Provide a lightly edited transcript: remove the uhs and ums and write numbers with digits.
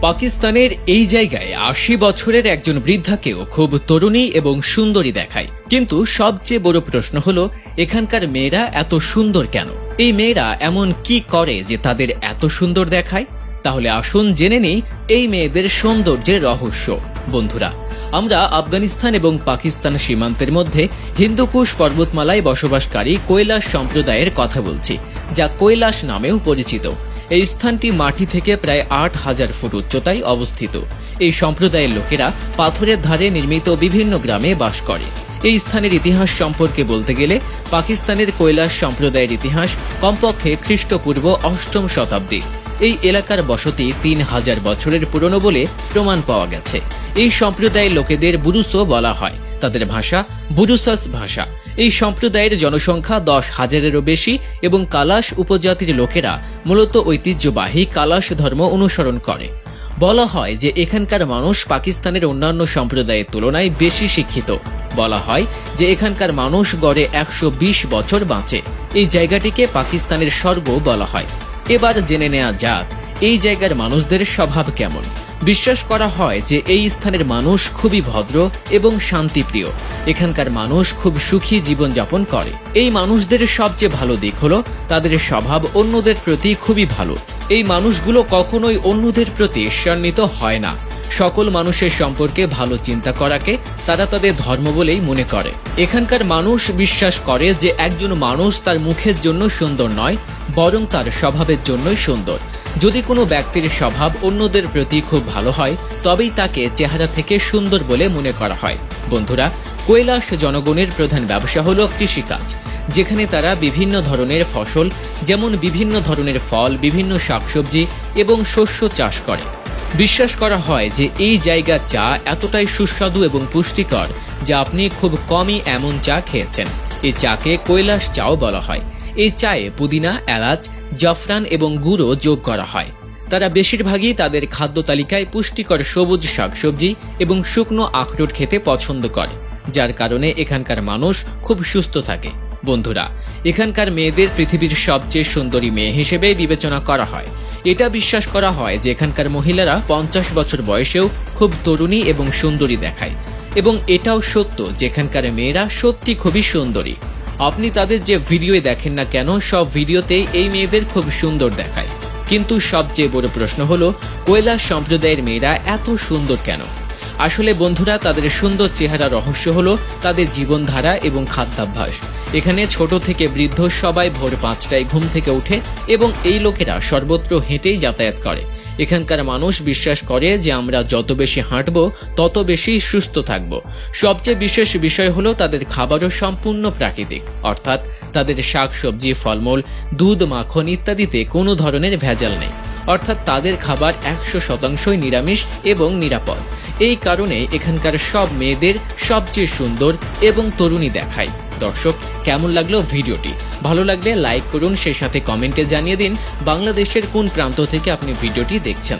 পাকিস্তানের এই জায়গায় ৮০ বছরের একজন বৃদ্ধাকেও খুব তরুণী এবং সুন্দরী দেখায়। কিন্তু সবচেয়ে বড় প্রশ্ন হলো, এখানকার মেয়েরা এত সুন্দর কেন? এই মেয়েরা এমন কি করে যে তাদের এত সুন্দর দেখায়? তাহলে আসুন জেনে নেই এই মেয়েদের সৌন্দর্যের রহস্য। বন্ধুরা, আমরা আফগানিস্তান এবং পাকিস্তান সীমান্তের মধ্যে হিন্দুকুশ পর্বতমালায় বসবাসকারী কৈলাস সম্প্রদায়ের কথা বলছি, যা কৈলাস নামেও পরিচিত। এই স্থানটি মাটি থেকে প্রায় ৮,০০০ ফুট উচ্চতায় অবস্থিত। এই সম্প্রদায়ের লোকেরা পাথরের ধারে নির্মিত বিভিন্ন গ্রামে বাস করে। এই স্থানের ইতিহাস সম্পর্কে বলতে গেলে পাকিস্তানের কৈলাস সম্প্রদায়ের ইতিহাস কমপক্ষে খ্রিস্টপূর্ব ৮ম শতাব্দী। এই এলাকার বসতি ৩,০০০ বছরের পুরনো বলে প্রমাণ পাওয়া গেছে। এই সম্প্রদায়ের লোকেদের বুরুসও বলা হয়। তাদের ভাষা বুরুসাস ভাষা। এই সম্প্রদায়ের জনসংখ্যা ১০,০০০-এরও বেশি এবং কালাশ উপজাতির লোকেরা মূলত ঐতিহ্যবাহী কালাশ ধর্ম অনুসরণ করে। বলা হয় যে এখানকার মানুষ পাকিস্তানের অন্যান্য সম্প্রদায়ের তুলনায় বেশি শিক্ষিত। বলা হয় যে এখানকার মানুষ গড়ে ১২০ বছর বাঁচে। এই জায়গাটিকে পাকিস্তানের স্বর্গ বলা হয়। এবার জেনে নেওয়া যাক এই জায়গার মানুষদের স্বভাব কেমন। বিশ্বাস করা হয় যে এই স্থানের মানুষ খুবই ভদ্র এবং শান্তিপ্রিয়। এখানকার মানুষ খুব সুখী জীবনযাপন করে। এই মানুষদের সবচেয়ে ভালো দিক হলো তাদের স্বভাব অন্যদের প্রতি খুবই ভালো। এই মানুষগুলো কখনোই অন্যদের প্রতি ঈর্ষান্বিত হয় না। সকল মানুষের সম্পর্কে ভালো চিন্তা করাকে তারা তাদের ধর্ম বলেই মনে করে। এখানকার মানুষ বিশ্বাস করে যে একজন মানুষ তার মুখের জন্য সুন্দর নয়, বরং তার স্বভাবের জন্যই সুন্দর। যদি কোনো ব্যক্তির স্বভাব অন্যদের প্রতি খুব ভালো হয়, তবেই তাকে চেহারা থেকে সুন্দর বলে মনে করা হয়। বন্ধুরা, কৈলাস জনগণের প্রধান ব্যবসা হলো কৃষিকাজ, যেখানে তারা বিভিন্ন ধরনের ফসল যেমন বিভিন্ন ধরনের ফল, বিভিন্ন শাকসবজি এবং শস্য চাষ করে। বিশ্বাস করা হয় যে এই জায়গার চা এতটাই সুস্বাদু এবং পুষ্টিকর যা আপনি খুব কমই এমন চা খেয়েছেন। এই চাকে কৈলাস চাও বলা হয়। এই চায়ে পুদিনা, এলাচ, জাফরান এবং গুঁড়ো যোগ করা হয়। তারা বেশিরভাগই তাদের খাদ্য তালিকায় পুষ্টিকর সবুজ শাকসবজি এবং শুকনো আখরোট খেতে পছন্দ করে, যার কারণে এখানকার মানুষ খুব সুস্থ থাকে। বন্ধুরা, এখানকার মেয়েদের পৃথিবীর সবচেয়ে সুন্দরী মেয়ে হিসেবে বিবেচনা করা হয়। এটা বিশ্বাস করা হয় যে এখানকার মহিলারা ৫০ বছর বয়সেও খুব তরুণী এবং সুন্দরী দেখায়। এবং এটাও সত্য যে এখানকার মেয়েরা সত্যি খুবই সুন্দরী। আপনি তাদের যে ভিডিও দেখেন না কেন, সব ভিডিওতেই এই মেয়েদের খুব সুন্দর দেখায়। কিন্তু সবচেয়ে বড় প্রশ্ন হলো, কৈলাস সম্প্রদায়ের মেয়েরা এত সুন্দর কেন? আসলে বন্ধুরা, তাদের সুন্দর চেহারা রহস্য হলো তাদের জীবনধারা এবং খাদ্যাভ্যাস। এখানে ছোট থেকে বৃদ্ধ সবাই ভোর ৫টায় ঘুম থেকে উঠে এবং এই লোকেরা সর্বত্র হেঁটেই যাতায়াত করে। এখানকার মানুষ বিশ্বাস করে যে আমরা যত বেশি হাঁটব তত বেশি সুস্থ থাকব। সবচেয়ে বিশেষ বিষয় হলো তাদের খাবারও সম্পূর্ণ প্রাকৃতিক, অর্থাৎ তাদের শাকসবজি, ফলমূল, দুধ, মাখন ইত্যাদিতে কোনো ধরনের ভেজাল নেই। অর্থাৎ তাদের খাবার ১০০% নিরামিষ এবং নিরাপদ। এই কারণে এখানকার সব মেয়েদের সবচেয়ে সুন্দর এবং তরুণী দেখায়। দর্শক, কেমন লাগলো ভিডিওটি? ভালো লাগলে লাইক করুন, সেই সাথে কমেন্টে জানিয়ে দিন বাংলাদেশের কোন প্রান্ত থেকে আপনি ভিডিওটি দেখছেন।